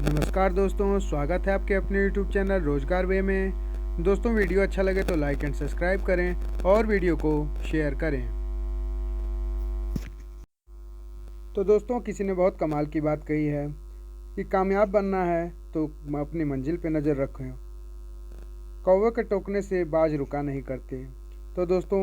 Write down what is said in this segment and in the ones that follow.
नमस्कार दोस्तों, स्वागत है आपके अपने YouTube चैनल रोजगार वे में। दोस्तों, वीडियो अच्छा लगे तो लाइक एंड सब्सक्राइब करें और वीडियो को शेयर करें। तो दोस्तों, किसी ने बहुत कमाल की बात कही है कि कामयाब बनना है तो अपनी मंजिल पे नज़र रखें। कौवे के टोकने से बाज रुका नहीं करते। तो दोस्तों,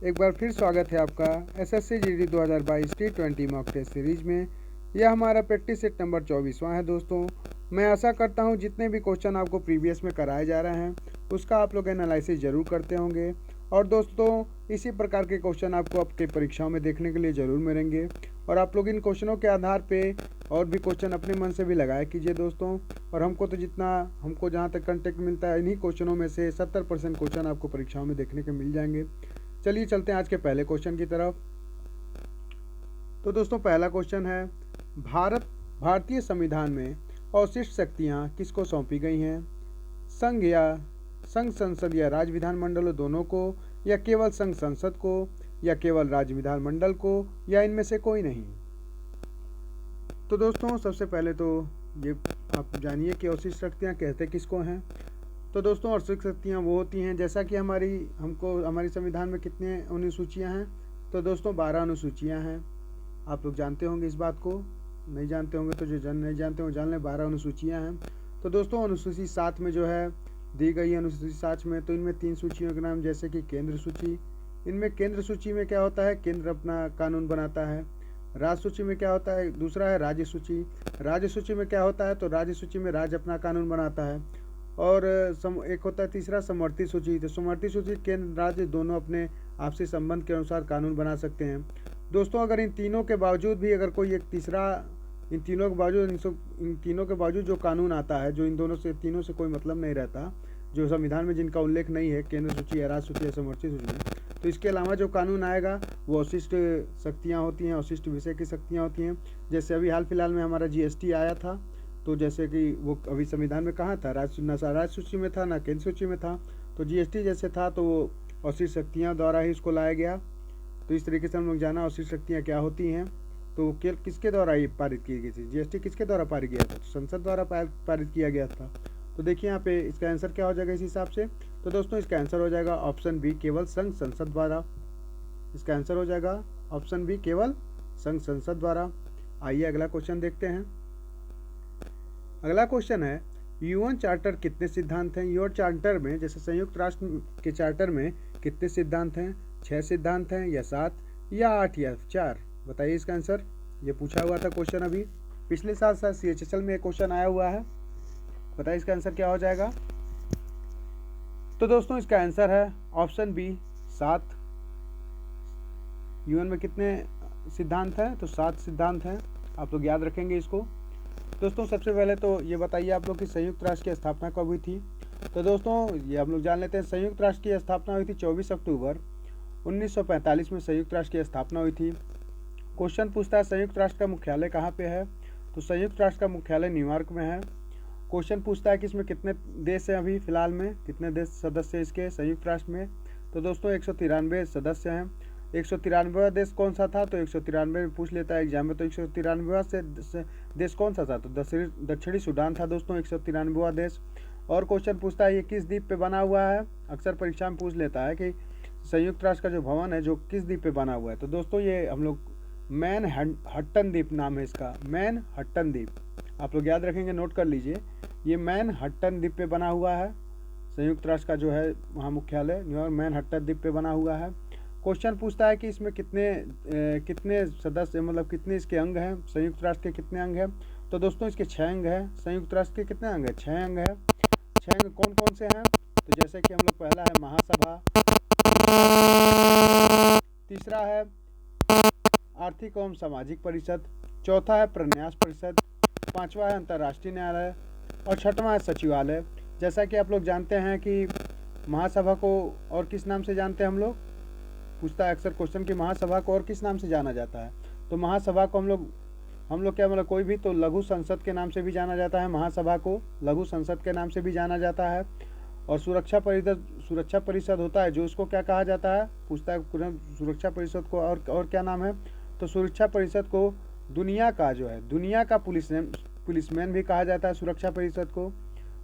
एक बार फिर स्वागत है आपका SSC GD 2022 T20 mock test series में। यह हमारा प्रैक्टिस सेट नंबर 24वां है। दोस्तों, मैं आशा करता हूं जितने भी क्वेश्चन आपको प्रीवियस में कराए जा रहे हैं उसका आप लोग एनालिसिस ज़रूर करते होंगे। और दोस्तों, इसी प्रकार के क्वेश्चन आपको आपके परीक्षाओं में देखने के लिए ज़रूर मिलेंगे। और आप लोग इन क्वेश्चनों के आधार पे और भी क्वेश्चन अपने मन से भी लगाया कीजिए दोस्तों। और हमको जहाँ तक कंटेक्ट मिलता है, इन्हीं क्वेश्चनों में से 70% क्वेश्चन आपको परीक्षाओं में देखने को मिल जाएंगे। चलिए चलते हैं आज के पहले क्वेश्चन की तरफ। तो दोस्तों, पहला क्वेश्चन है, भारतीय संविधान में अवशिष्ट शक्तियां किसको सौंपी गई हैं? संघ संसद या राज्य विधानमंडलों दोनों को, या केवल संघ संसद को, या केवल राज्य विधानमंडल को, या इनमें से कोई नहीं? तो दोस्तों, सबसे पहले तो ये आप जानिए कि अवशिष्ट शक्तियां कहते किसको हैं। तो दोस्तों, अवशिष्ट शक्तियाँ वो होती हैं, जैसा कि हमारी संविधान में कितने अनुसूचियाँ हैं? तो दोस्तों 12 अनुसूचियाँ हैं। आप लोग जानते होंगे इस बात को, नहीं जानते होंगे तो जो नहीं जानते हो जान लें, 12 अनुसूचियाँ हैं। तो दोस्तों, अनुसूची 7 में जो है दी गई है, अनुसूची 7 में, तो इनमें 3 सूचियों के नाम, जैसे कि केंद्र सूची। इनमें केंद्र सूची में क्या होता है? केंद्र अपना कानून बनाता है। राज्य सूची में क्या होता है? दूसरा है राज्य सूची। राज्य सूची में क्या होता है? तो राज्य सूची में राज्य अपना कानून बनाता है। और एक होता है तीसरा समवर्ती सूची। तो समवर्ती सूची केंद्र राज्य दोनों अपने आपसी संबंध के अनुसार कानून बना सकते हैं। दोस्तों, अगर इन तीनों के बावजूद भी अगर कोई एक तीसरा इन तीनों के बावजूद जो कानून आता है, जो तीनों से कोई मतलब नहीं रहता, जो संविधान में जिनका उल्लेख नहीं है केंद्र सूची या राज्य सूची या समवर्ती सूची में, तो इसके अलावा जो कानून आएगा वो अवशिष्ट शक्तियाँ होती हैं, अवशिष्ट विषय की शक्तियाँ होती हैं। जैसे अभी हाल फिलहाल में हमारा GST आया था, तो जैसे कि वो अभी संविधान में कहाँ था? राज्य सूची में था, ना केंद्र सूची में था। तो GST जैसे था तो वो अवशिष्ट शक्तियाँ द्वारा ही उसको लाया गया। तो इस तरीके से हम लोग जाना अवशिष्ट शक्तियाँ क्या होती हैं। तो किसके द्वारा ये पारित की गई थी? GST किसके द्वारा पारित किया था? तो संसद द्वारा पारित किया गया था। तो देखिए यहाँ पे इसका आंसर क्या हो जाएगा इस हिसाब से। तो दोस्तों, इसका आंसर हो जाएगा ऑप्शन बी, केवल संघ संसद द्वारा। इसका आंसर हो जाएगा ऑप्शन बी, केवल संघ संसद द्वारा। आइए अगला क्वेश्चन देखते हैं। अगला क्वेश्चन है, UN चार्टर कितने सिद्धांत हैं? UN चार्टर में, जैसे संयुक्त राष्ट्र के चार्टर में कितने सिद्धांत हैं? 6 सिद्धांत हैं, या 7, या 8, या 4? बताइए इसका आंसर। ये पूछा हुआ था क्वेश्चन अभी पिछले साल CHSL में एक क्वेश्चन आया हुआ है। बताइए इसका आंसर क्या हो जाएगा। तो दोस्तों, इसका आंसर है ऑप्शन बी, 7। UN में कितने सिद्धांत हैं? तो 7 सिद्धांत हैं। आप लोग याद रखेंगे इसको। दोस्तों, सबसे पहले तो ये बताइए आप लोग कि संयुक्त राष्ट्र की स्थापना कब हुई थी? तो दोस्तों, ये हम लोग जान लेते हैं। संयुक्त राष्ट्र की स्थापना हुई थी 24 अक्टूबर 1945 में संयुक्त राष्ट्र की स्थापना हुई थी। क्वेश्चन पूछता है संयुक्त राष्ट्र का मुख्यालय कहाँ पे है? तो संयुक्त राष्ट्र का मुख्यालय न्यूयॉर्क में है। क्वेश्चन पूछता है कि इसमें कितने देश हैं अभी फिलहाल में, कितने देश सदस्य इसके संयुक्त राष्ट्र में? तो दोस्तों 193 सदस्य हैं। 193वां देश कौन सा था? तो 193 में पूछ लेता है एग्जाम में। तो 193वां से देश कौन सा था? तो दक्षिणी सूडान था दोस्तों 193वां देश। और क्वेश्चन पूछता है ये किस द्वीप पे बना हुआ है? अक्सर परीक्षा में पूछ लेता है कि संयुक्त राष्ट्र का जो भवन है जो किस द्वीप पे बना हुआ है। तो दोस्तों, ये हम लोग मैनहट्टन द्वीप नाम है इसका, मैनहट्टन द्वीप। आप लोग याद रखेंगे, नोट कर लीजिए। ये मैनहट्टन द्वीप पे बना हुआ है संयुक्त राष्ट्र का जो है वहाँ मुख्यालय, न्यूयॉर्क मैनहट्टन द्वीप पे बना हुआ है। क्वेश्चन पूछता है कि इसमें कितने सदस्य, मतलब कितने इसके अंग हैं? संयुक्त राष्ट्र के कितने अंग हैं? तो दोस्तों, इसके 6 अंग हैं। संयुक्त राष्ट्र के कितने अंग हैं? 6 अंग हैं। 6 अंग कौन कौन से हैं? तो जैसे कि हम लोग, पहला है महासभा, तीसरा है आर्थिक एवं सामाजिक परिषद, चौथा है प्रन्यास परिषद, 5वां है अंतर्राष्ट्रीय न्यायालय, और 6वां है सचिवालय। जैसा कि आप लोग जानते हैं कि महासभा को और किस नाम से जानते हैं हम लोग? पूछता है अक्सर क्वेश्चन कि महासभा को और किस नाम से जाना जाता है? तो महासभा को हम लोग क्या, मतलब कोई भी, तो लघु संसद के नाम से भी जाना जाता है। महासभा को लघु संसद के नाम से भी जाना जाता है। और सुरक्षा परिषद होता है जो, उसको क्या कहा जाता है? पूछता है सुरक्षा परिषद को और क्या नाम है? तो सुरक्षा परिषद को दुनिया का जो है, दुनिया का पुलिसमैन भी कहा जाता है सुरक्षा परिषद को,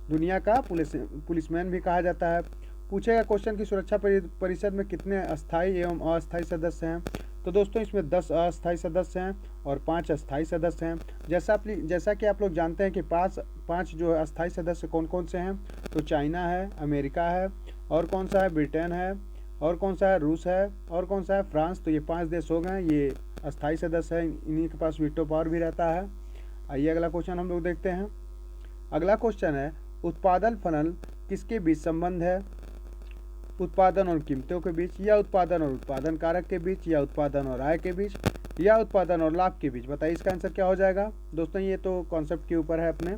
दुनिया का पुलिसमैन भी कहा जाता है। पूछेगा क्वेश्चन कि सुरक्षा परिषद में कितने अस्थायी एवं अस्थायी सदस्य हैं। तो दोस्तों इसमें 10 अस्थायी सदस्य हैं और 5 अस्थायी सदस्य हैं। जैसा कि आप लोग जानते हैं कि पाँच जो अस्थायी सदस्य कौन कौन से हैं, तो चाइना है, अमेरिका है, और कौन सा है, ब्रिटेन है, और कौन सा है, रूस है, और कौन सा है, फ्रांस। तो ये 5 देश हो गए, ये अस्थायी सदस्य हैं, इन्हीं के पास वीटो पावर भी रहता है। आइए अगला क्वेश्चन हम लोग देखते हैं। अगला क्वेश्चन है उत्पादन फलन किसके बीच संबंध है, उत्पादन और कीमतों के बीच, या उत्पादन और उत्पादन कारक के बीच, या उत्पादन और आय के बीच, या उत्पादन और लाभ के बीच। बताइए इसका आंसर क्या हो जाएगा। दोस्तों ये तो कॉन्सेप्ट के ऊपर है अपने।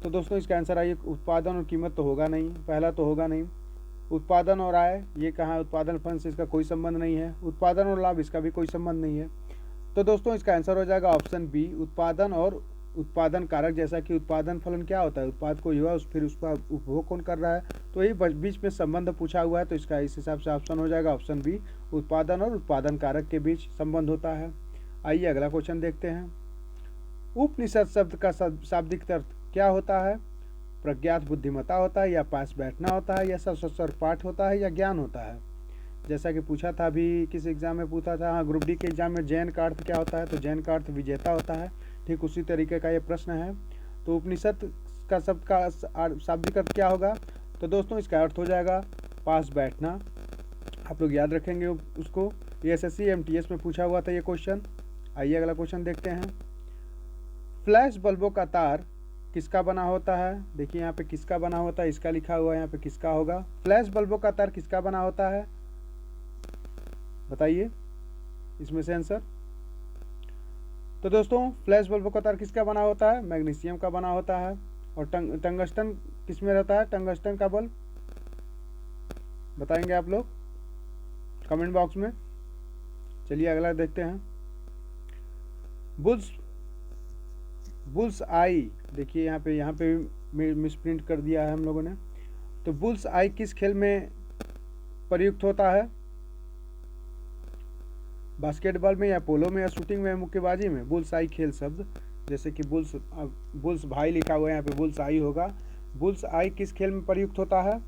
तो दोस्तों इसका आंसर आइए, उत्पादन और कीमत तो होगा नहीं, पहला तो होगा नहीं। उत्पादन और आय ये कहाँ है, उत्पादन फलन से इसका कोई संबंध नहीं है। उत्पादन और लाभ इसका भी कोई संबंध नहीं है। तो दोस्तों इसका आंसर हो जाएगा ऑप्शन बी, उत्पादन और उत्पादन कारक। जैसा कि उत्पादन फलन क्या होता है, उत्पाद को युवा फिर उसका उपभोग कौन कर रहा है, तो यही बीच में संबंध पूछा हुआ है। तो इसका इस हिसाब से ऑप्शन हो जाएगा ऑप्शन बी, उत्पादन और उत्पादन कारक के बीच संबंध होता है। आइए अगला क्वेश्चन देखते हैं। उपनिषद शब्द का शाब्दिक अर्थ क्या होता है, प्रज्ञात बुद्धिमत्ता होता है, या पास बैठना होता है, या सशस्त्र पाठ होता है, या ज्ञान होता है। जैसा कि पूछा था अभी किस एग्जाम में पूछा था, हाँ ग्रुप डी के एग्जाम में जैन का अर्थ क्या होता है, तो जैन का अर्थ विजेता होता है। ठीक उसी तरीके का ये प्रश्न है। तो उपनिषद का शब्द का शाब्दिक अर्थ क्या होगा, तो दोस्तों इसका अर्थ हो जाएगा पास बैठना। आप लोग याद रखेंगे उसको, ये SSC MTS में पूछा हुआ था ये क्वेश्चन। आइए अगला क्वेश्चन देखते हैं। फ्लैश बल्बों का तार किसका बना होता है। देखिए यहाँ पे किसका बना होता है, इसका लिखा हुआ है, यहाँ पे किसका होगा। फ्लैश बल्बों का तार किसका बना होता है, बताइए इसमें से आंसर। तो दोस्तों फ्लैश बल्बों का तार किसका बना होता है, मैग्नीशियम का बना होता है। और टंगस्टन किस में रहता है, टंगस्टन का बल्ब, बताएंगे आप लोग कमेंट बॉक्स में। चलिए अगला देखते हैं। बुल्स आई, देखिए यहाँ पे मिसप्रिंट कर दिया है हम लोगों ने। तो बुल्स आई किस खेल में प्रयुक्त होता है, बास्केटबॉल में, या पोलो में, या शूटिंग में, मुक्केबाजी में। बुल्स आई खेल शब्द, जैसे कि बुल्स भाई लिखा हुआ है, यहाँ पे बुल्स आई होगा। बुल्स आई किस खेल में प्रयुक्त होता है,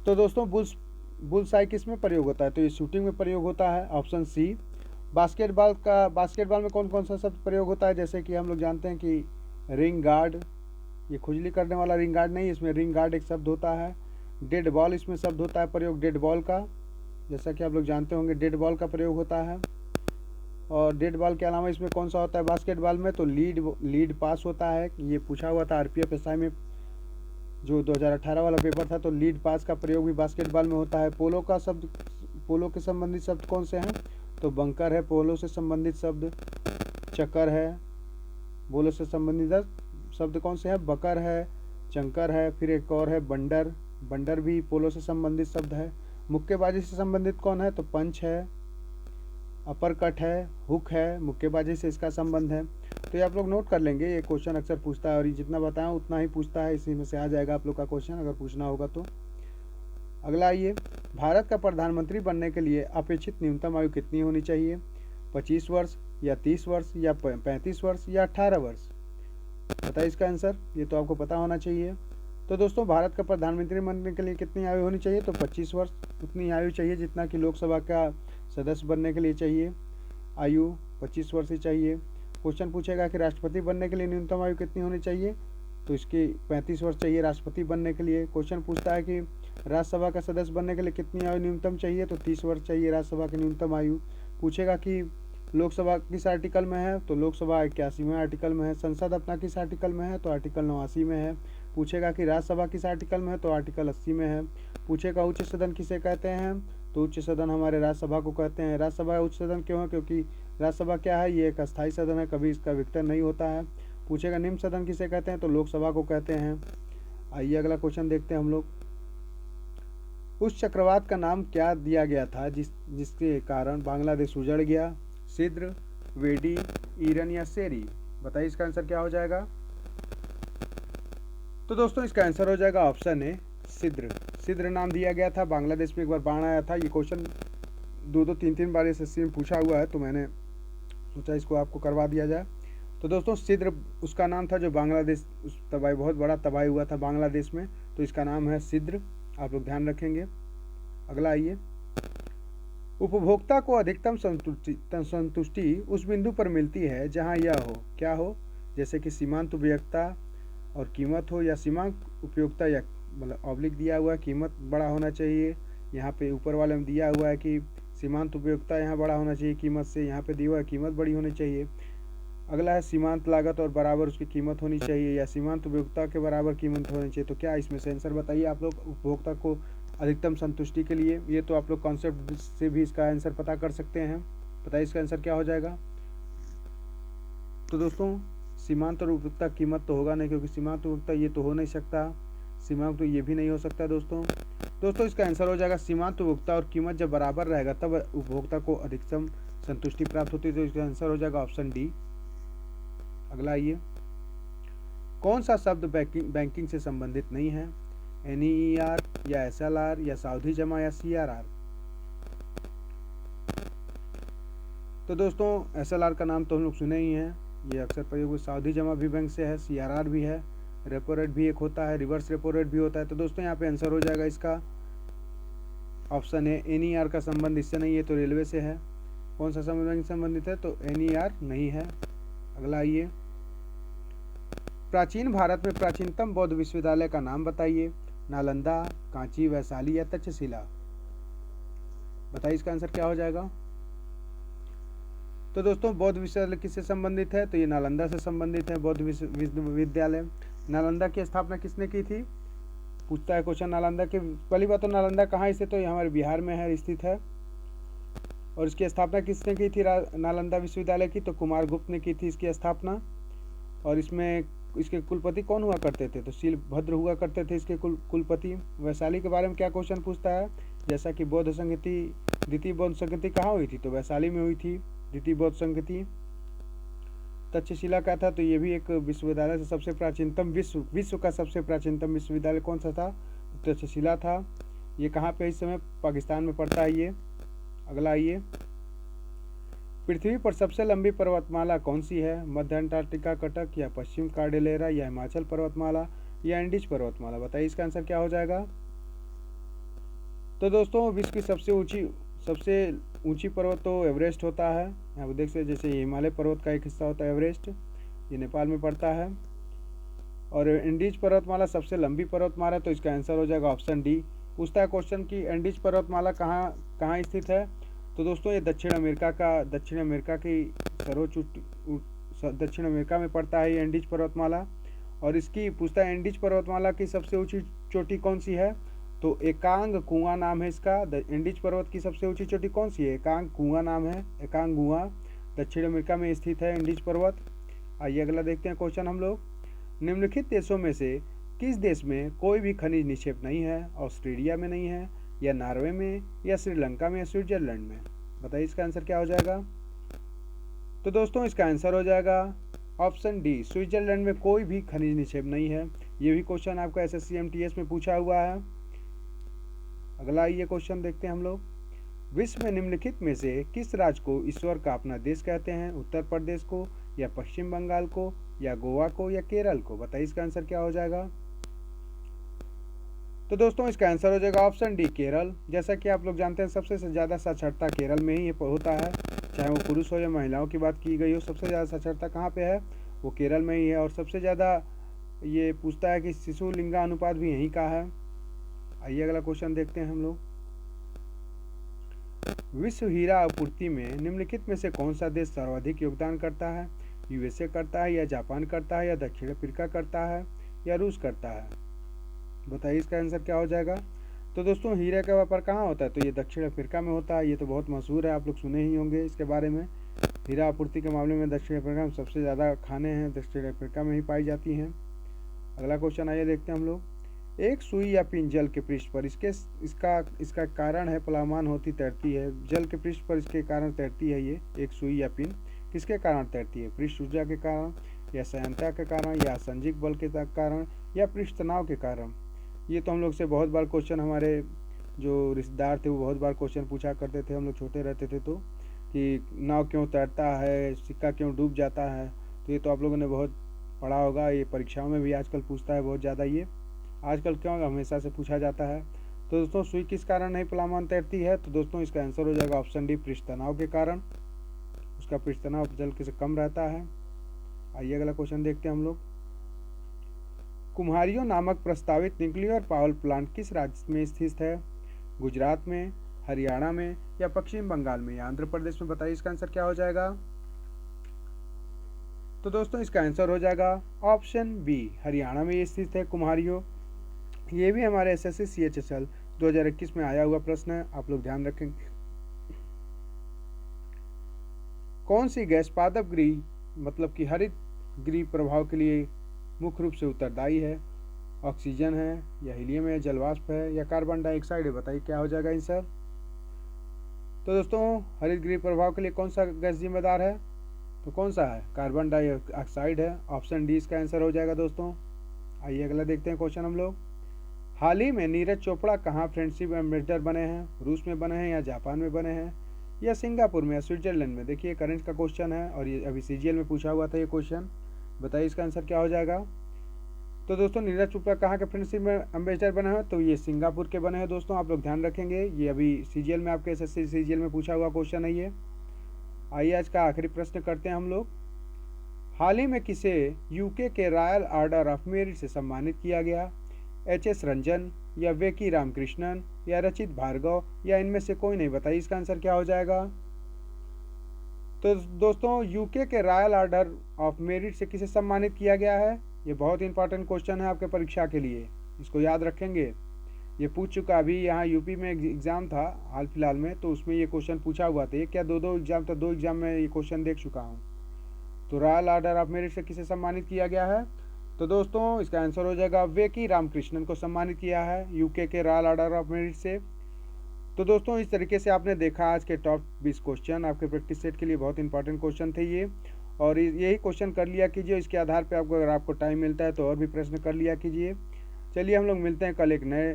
तो दोस्तों बुल्स आई किस में प्रयोग होता है, तो ये शूटिंग में प्रयोग होता है, ऑप्शन सी। बास्केटबॉल में कौन कौन सा शब्द प्रयोग होता है, जैसे कि हम लोग जानते हैं कि रिंग गार्ड, ये खुजली करने वाला रिंग गार्ड नहीं, इसमें रिंग गार्ड एक शब्द होता है। डेड बॉल इसमें शब्द होता है प्रयोग, डेड बॉल का, जैसा कि आप लोग जानते होंगे डेड बॉल का प्रयोग होता है। और डेड बॉल के अलावा इसमें कौन सा होता है बास्केटबॉल में, तो लीड पास होता है। ये पूछा हुआ था RPF SI में जो 2018 वाला पेपर था, तो लीड पास का प्रयोग भी बास्केटबॉल में होता है। पोलो के संबंधित शब्द कौन से हैं, तो बंकर है पोलो से संबंधित शब्द, चक्कर है पोलो से संबंधित शब्द कौन से हैं, बकर है, चंकर है, फिर एक और है बंडर भी पोलो से संबंधित शब्द है। मुक्केबाजी से संबंधित कौन है, तो पंच है, अपर कट है, हुक है, मुक्केबाजी से इसका संबंध है। तो ये आप लोग नोट कर लेंगे, ये क्वेश्चन अक्सर पूछता है और ये जितना बताया उतना ही पूछता है, इसी में से आ जाएगा आप लोग का क्वेश्चन अगर पूछना होगा तो। अगला आइए, भारत का प्रधानमंत्री बनने के लिए अपेक्षित न्यूनतम आयु कितनी होनी चाहिए, 25 वर्ष, या 30 वर्ष, या 35 वर्ष, या 18 वर्ष। बताइए इसका आंसर, ये तो आपको पता होना चाहिए। तो दोस्तों भारत का प्रधानमंत्री बनने के लिए कितनी आयु होनी चाहिए, तो 25 वर्ष उतनी आयु चाहिए जितना कि लोकसभा का सदस्य बनने के लिए चाहिए, आयु 25 वर्ष ही चाहिए। क्वेश्चन पूछेगा कि राष्ट्रपति बनने के लिए न्यूनतम आयु कितनी होनी चाहिए, तो इसकी 35 वर्ष चाहिए राष्ट्रपति बनने के लिए। क्वेश्चन पूछता है कि राज्यसभा का सदस्य बनने के लिए कितनी आयु न्यूनतम चाहिए, तो 30 वर्ष चाहिए राज्यसभा की न्यूनतम आयु। पूछेगा कि लोकसभा किस आर्टिकल में है, तो लोकसभा 81वें आर्टिकल में है। संसद अपना किस आर्टिकल में है, तो आर्टिकल 89 में है। पूछेगा कि राज्यसभा किस आर्टिकल में है, तो आर्टिकल 80 में है। पूछेगा उच्च सदन किसे कहते हैं, तो उच्च सदन हमारे राज्यसभा को कहते हैं। राज्यसभा उच्च सदन क्यों है, क्योंकि राज्यसभा क्या है, ये एक अस्थायी सदन है, कभी इसका विघटन नहीं होता है। पूछेगा निम्न सदन किसे कहते हैं, तो लोकसभा को कहते हैं। आइए अगला क्वेश्चन देखते हैं हम लोग। उस चक्रवात का नाम क्या दिया गया था जिसके कारण बांग्लादेश उजड़ गया, सिद्र, वेडी, ईरन, या शेरी। बताइए इसका आंसर क्या हो जाएगा। तो दोस्तों इसका आंसर हो जाएगा ऑप्शन ए, सिद्र नाम दिया गया था। बांग्लादेश में एक बार बाढ़ आया था, ये क्वेश्चन 2-3 बार SSC में पूछा हुआ है, तो मैंने सोचा इसको आपको करवा दिया जाए। तो दोस्तों सिद्र उसका नाम था जो बांग्लादेश तबाही, बहुत बड़ा तबाही हुआ था बांग्लादेश में, तो इसका नाम है सिद्र, आप लोग ध्यान रखेंगे। अगला आइए, उपभोक्ता को अधिकतम संतुष्टि उस बिंदु पर मिलती है जहां यह हो, क्या हो, जैसे कि सीमांत उपयोगिता और कीमत हो, या सीमांत उपयोगिता या मतलब ऑब्लिक दिया हुआ है कीमत बड़ा होना चाहिए, यहाँ पे ऊपर वाले में दिया हुआ है कि सीमांत उपयोगिता यहाँ बड़ा होना चाहिए कीमत से, यहाँ पे दिया हुआ है कीमत बड़ी होनी चाहिए। अगला है सीमांत लागत और बराबर उसकी कीमत होनी चाहिए, या सीमांत उपयोगिता के बराबर कीमत होनी चाहिए। तो क्या इसमें से आंसर बताइए आप लोग उपभोक्ता को अधिकतम संतुष्टि के लिए। ये तो आप लोग कॉन्सेप्ट से भी इसका आंसर पता कर सकते हैं। बताइए इसका आंसर क्या हो जाएगा। तो दोस्तों सीमांत और उपयोगिता कीमत तो होगा नहीं, क्योंकि सीमांत उपयोगिता ये तो हो नहीं सकता, सीमांत तो ये भी नहीं हो सकता दोस्तों इसका आंसर हो जाएगा सीमांत उपयोगिता और कीमत जब बराबर रहेगा तब उपभोक्ता को अधिकतम संतुष्टि प्राप्त होती है। तो इसका आंसर हो जाएगा ऑप्शन डी। अगला आइए, कौन सा शब्द बैंकिंग से संबंधित नहीं है, NER या SLR या सावधि जमा या CRR। तो दोस्तों SLR का नाम तो हम लोग सुने ही हैं, ये अक्सर प्रयोग हुआ। सावधि जमा भी बैंक से है, CRR भी है, रेपो रेट भी एक होता है, रिवर्स रेपो रेट भी होता है। तो दोस्तों यहाँ पे आंसर हो जाएगा इसका ऑप्शन है NER का संबंध इससे नहीं है, तो रेलवे से है। कौन सा संबंध संबंधित है, तो NER नहीं है। अगला आइए, प्राचीन भारत में प्राचीनतम बौद्ध विश्वविद्यालय का नाम बताइए, नालंदा, कांची, वैशाली या तक्षशिला। बताइए इसका आंसर क्या हो जाएगा। तो दोस्तों बौद्ध विश्वविद्यालय किससे संबंधित है, तो ये नालंदा से संबंधित है बौद्ध विश्वविद्यालय। नालंदा की स्थापना किसने की थी, पूछता है क्वेश्चन। नालंदा की पहली बात तो नालंदा कहाँ स्थित, तो ये हमारे बिहार में है स्थित है। और इसकी स्थापना किसने की थी नालंदा विश्वविद्यालय की, तो कुमारगुप्त ने की थी इसकी स्थापना। और इसमें इसके कुलपति कौन हुआ करते थे, तो शीलभद्र हुआ करते थे इसके कुलपति। वैशाली के बारे में क्या क्वेश्चन पूछता है, जैसा कि बौद्ध संगति द्वितीय बौद्ध संगति कहाँ हुई थी, तो वैशाली में हुई थी द्वितीय बौद्ध संगति। तक्षशिला का था, तो ये भी एक विश्वविद्यालय से सबसे प्राचीनतम विश्व का सबसे प्राचीनतम विश्वविद्यालय कौन सा था, तक्षशिला था। ये कहाँ पे इस समय पाकिस्तान में पड़ता है ये। अगला आइए, पृथ्वी पर सबसे लंबी पर्वतमाला कौन सी है, मध्य अंटार्कटिका कटक या पश्चिम कार्डेलेरा या हिमाचल पर्वतमाला या एंडीज पर्वतमाला। बताइए इसका आंसर क्या हो जाएगा। तो दोस्तों विश्व की सबसे ऊंची पर्वत तो एवरेस्ट होता है। यहाँ पर देख सकते जैसे हिमालय पर्वत का एक हिस्सा होता है एवरेस्ट, ये नेपाल में पड़ता है। और एंडीज पर्वतमाला सबसे लंबी पर्वतमाला है, तो इसका आंसर हो जाएगा ऑप्शन डी। पूछता है क्वेश्चन कि एंडीज पर्वतमाला कहाँ स्थित है, तो दोस्तों ये दक्षिण अमेरिका की सर्वोच्च दक्षिण अमेरिका में पड़ता है ये एंडीज पर्वतमाला। और इसकी पूछता है एंडीज पर्वतमाला की सबसे ऊंची चोटी कौन सी है, तो एकांग कुआं नाम है इसका। एंडीज पर्वत की सबसे ऊंची चोटी कौन सी है, एकांग कुआं नाम है, एकांग कुआं दक्षिण अमेरिका में स्थित है एंडीज पर्वत। आइए अगला देखते हैं क्वेश्चन हम लोग, निम्नलिखित देशों में से किस देश में कोई भी खनिज निक्षेप नहीं है, ऑस्ट्रेलिया में नहीं है या नॉर्वे में या श्रीलंका में या स्विट्जरलैंड में। बताइए इसका आंसर क्या हो जाएगा। तो दोस्तों इसका आंसर हो जाएगा ऑप्शन डी, स्विट्जरलैंड में कोई भी खनिज निक्षेप नहीं है। ये भी क्वेश्चन आपका SSC MTS में पूछा हुआ है। अगला ये क्वेश्चन देखते हैं हम लोग, विश्व में निम्नलिखित में से किस राज्य को ईश्वर का अपना देश कहते हैं, उत्तर प्रदेश को या पश्चिम बंगाल को या गोवा को या केरल को। बताइए इसका आंसर क्या हो जाएगा। तो दोस्तों इसका आंसर हो जाएगा ऑप्शन डी, केरल। जैसा कि आप लोग जानते हैं सबसे ज़्यादा साक्षरता केरल में ही होता है, चाहे वो पुरुष हो या महिलाओं की बात की गई हो, सबसे ज़्यादा साक्षरता कहाँ पे है, वो केरल में ही है। और सबसे ज़्यादा ये पूछता है कि शिशु लिंगा अनुपात भी यहीं का है। आइए अगला क्वेश्चन देखते हैं हम लोग, विश्व हीरा आपूर्ति में निम्नलिखित में से कौन सा देश सर्वाधिक योगदान करता है, USA करता है या जापान करता है या दक्षिण अफ्रीका करता है या रूस करता है। बताइए इसका आंसर क्या हो जाएगा। तो दोस्तों हीरा का व्यापार कहाँ होता है, तो ये दक्षिण अफ्रीका में होता है। ये तो बहुत मशहूर है, आप लोग सुने ही होंगे इसके बारे में। हीरा आपूर्ति के मामले में दक्षिण अफ्रीका में सबसे ज़्यादा खाने हैं दक्षिण अफ्रीका में ही पाई जाती हैं। अगला क्वेश्चन आइए देखते हैं हम लोग, एक सुई या पिन जल के पृष्ठ पर इसका कारण है प्लावमान होती तैरती है। जल के पृष्ठ पर इसके कारण तैरती है ये एक सुई या पिन, किसके कारण तैरती है, पृष्ठ ऊर्जा के कारण या संयंत्रता के कारण या संजिक बल के कारण या पृष्ठ तनाव के कारण। ये तो हम लोग से बहुत बार क्वेश्चन, हमारे जो रिश्तेदार थे वो बहुत बार क्वेश्चन पूछा करते थे, हम लोग छोटे रहते थे तो, कि नाव क्यों तैरता है, सिक्का क्यों डूब जाता है। तो ये तो आप लोगों ने बहुत पढ़ा होगा, ये परीक्षाओं में भी आजकल पूछता है बहुत ज़्यादा। ये आजकल क्यों, हमेशा से पूछा जाता है। तो दोस्तों सुई किस कारण नहीं प्लामन तैरती है? तो दोस्तों इसका आंसर हो जाएगा ऑप्शन डी, पृष्ठ तनाव के कारण। उसका पृष्ठ तनाव जल से कम रहता है। आइए अगला क्वेश्चन देखते हैं हम लोग। कुम्हारियों नामक प्रस्तावित न्यूक्लियर पावर प्लांट किस राज्य में स्थित है? गुजरात में, हरियाणा में, या पश्चिम बंगाल में, या आंध्र प्रदेश में? बताइए इसका आंसर क्या हो जाएगा। तो दोस्तों इसका आंसर हो जाएगा ऑप्शन बी, हरियाणा में ये स्थित है कुम्हारियों। ये भी हमारे एसएससी सीएचएसएल 2021 में आया हुआ प्रश्न है, आप लोग ध्यान रखेंगे। कौन सी गैस पादप गृह मतलब कि हरित गृह प्रभाव के लिए मुख्य रूप से उत्तरदायी है? ऑक्सीजन है, या हीलियम है, जलवाष्प है, या कार्बन डाइऑक्साइड है? बताइए क्या हो जाएगा आंसर। तो दोस्तों हरित गृह प्रभाव के लिए कौन सा गैस जिम्मेदार है? तो कौन सा है? कार्बन डाइऑक्साइड है। ऑप्शन डी इसका आंसर हो जाएगा दोस्तों। आइए अगला देखते हैं क्वेश्चन हम लोग। हाल ही में नीरज चोपड़ा कहाँ फ्रेंडशिप एम्बेसडर बने हैं? रूस में बने हैं, या जापान में बने हैं, या सिंगापुर में, या स्विट्जरलैंड में? देखिए करंट का क्वेश्चन है और ये अभी सीजीएल में पूछा हुआ था ये क्वेश्चन। बताइए इसका आंसर क्या हो जाएगा। तो दोस्तों नीरज चोपड़ा कहाँ के फ्रेंडशिप में एम्बेसडर बने हैं? तो ये सिंगापुर के बने हैं दोस्तों, आप लोग ध्यान रखेंगे। ये अभी सीजीएल में आपके एसएससी सीजीएल में पूछा हुआ क्वेश्चन है ये। आइए आज का आखिरी प्रश्न करते हैं हम लोग। हाल ही में किसे यूके के रॉयल ऑर्डर ऑफ मेरिट से सम्मानित किया गया? एच.एस. रंजन, या वेकी रामकृष्णन, या रचित भार्गव, या इनमें से कोई नहीं? बताइए इसका आंसर क्या हो जाएगा। तो दोस्तों यूके के रॉयल ऑर्डर ऑफ मेरिट से किसे सम्मानित किया गया है? ये बहुत इंपॉर्टेंट क्वेश्चन है आपके परीक्षा के लिए, इसको याद रखेंगे। ये पूछ चुका, अभी यहाँ यूपी में एग्जाम था हाल फिलहाल में, तो उसमें ये क्वेश्चन पूछा हुआ था। ये क्या दो एग्जाम था, 2 एग्जाम में ये क्वेश्चन देख चुका हूँ। तो रॉयल ऑर्डर ऑफ मेरिट से किसे सम्मानित किया गया है? तो दोस्तों इसका आंसर हो जाएगा वेकी रामकृष्णन को सम्मानित किया है यूके के रॉयल ऑर्डर ऑफ मेरिट से। तो दोस्तों इस तरीके से आपने देखा आज के टॉप 20 क्वेश्चन, आपके प्रैक्टिस सेट के लिए बहुत इंपॉर्टेंट क्वेश्चन थे ये, और यही क्वेश्चन कर लिया कीजिए। इसके आधार पर आपको अगर आपको टाइम मिलता है तो और भी प्रश्न कर लिया कीजिए। चलिए हम लोग मिलते हैं कल एक नए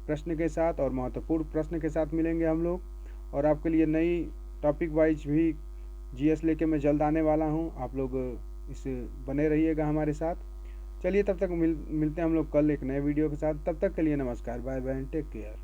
प्रश्न के साथ और महत्वपूर्ण प्रश्न के साथ मिलेंगे हम लोग, और आपके लिए नई टॉपिक वाइज भी जीएस लेके मैं जल्द आने वाला हूँ। आप लोग इस बने रहिएगा हमारे साथ। चलिए तब तक मिलते हैं हम लोग कल एक नए वीडियो के साथ। तब तक के लिए नमस्कार, बाय बाय, टेक केयर।